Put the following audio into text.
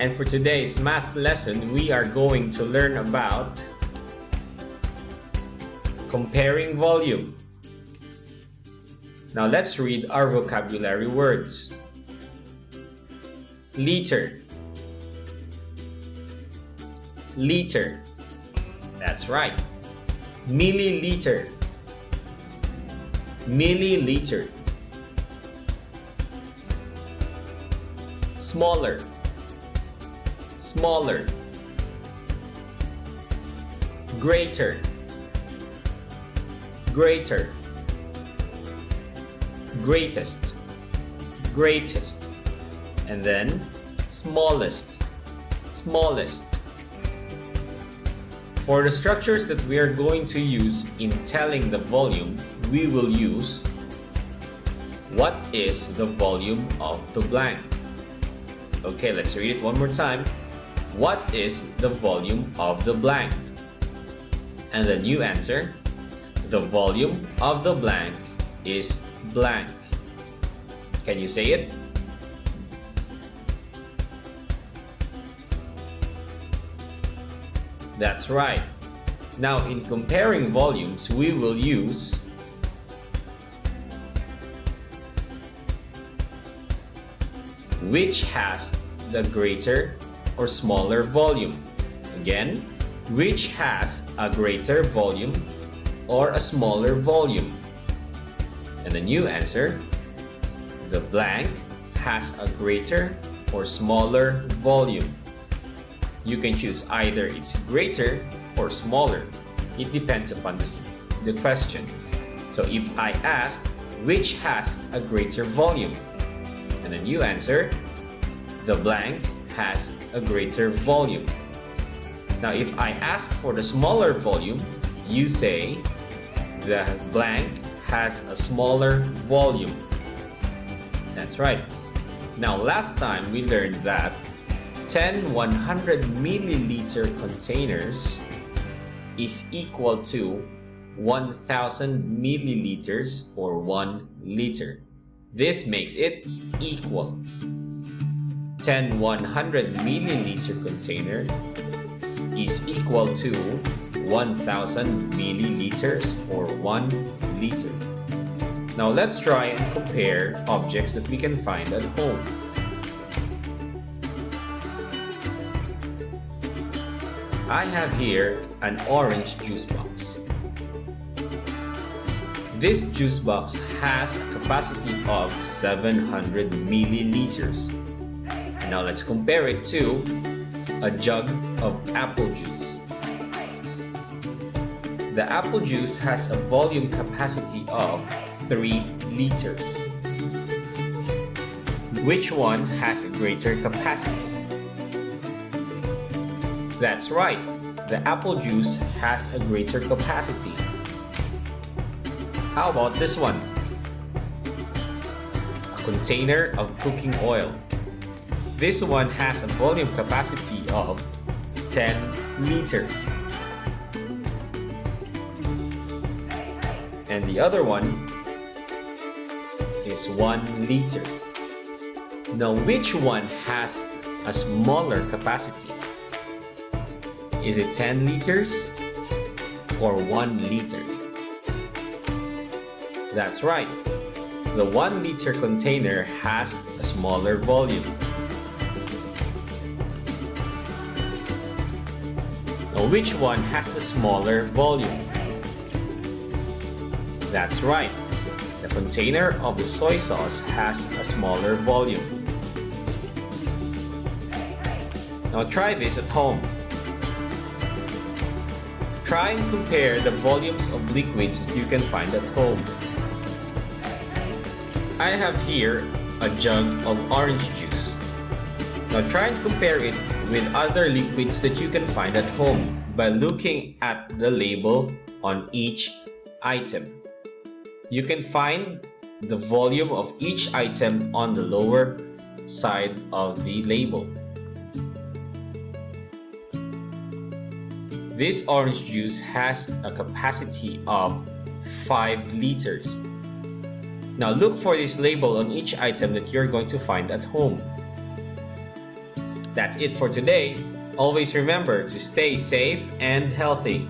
And for today's math lesson, we are going to learn about comparing volume. Now let's read our vocabulary words. Liter. Liter. That's right. Milliliter. Milliliter. Smaller. Smaller. Greater. Greater. Greatest. Greatest. And then smallest. Smallest. For the structures that we are going to use in telling the volume, we will use what is the volume of the blank. Okay, let's read it one more time. What is the volume of the blank? And then you answer, the volume of the blank is blank. Can you say it? That's right. Now in comparing volumes, we will use which has the greater or smaller volume. Again, which has a greater volume or a smaller volume. And then you answer, the blank has a greater or smaller volume. You can choose either it's greater or smaller. It depends upon the question. So if I ask, which has a greater volume? And then you answer, the blank has a greater volume. Now if I ask for the smaller volume, you say, the blank has a smaller volume. That's right. Now last time we learned that 10 100 milliliter containers is equal to 1000 milliliters or 1 liter. This makes it equal. 10 100 milliliter container is equal to 1000 milliliters or 1 liter. Now let's try and compare objects that we can find at home. I have here an orange juice box. This juice box has a capacity of 700 milliliters. Now let's compare it to a jug of apple juice. The apple juice has a volume capacity of 3 liters. Which one has a greater capacity? That's right, the apple juice has a greater capacity. How about this one? A container of cooking oil. This one has a volume capacity of 10 liters. And the other one is 1 liter. Now which one has a smaller capacity? Is it 10 liters or 1 liter? That's right. The 1 liter container has a smaller volume. Now which one has the smaller volume? That's right. The container of the soy sauce has a smaller volume. Now try this at home. Try and compare the volumes of liquids that you can find at home. I have here a jug of orange juice. Now try and compare it with other liquids that you can find at home by looking at the label on each item. You can find the volume of each item on the lower side of the label. This orange juice has a capacity of 5 liters. Now look for this label on each item that you're going to find at home. That's it for today. Always remember to stay safe and healthy.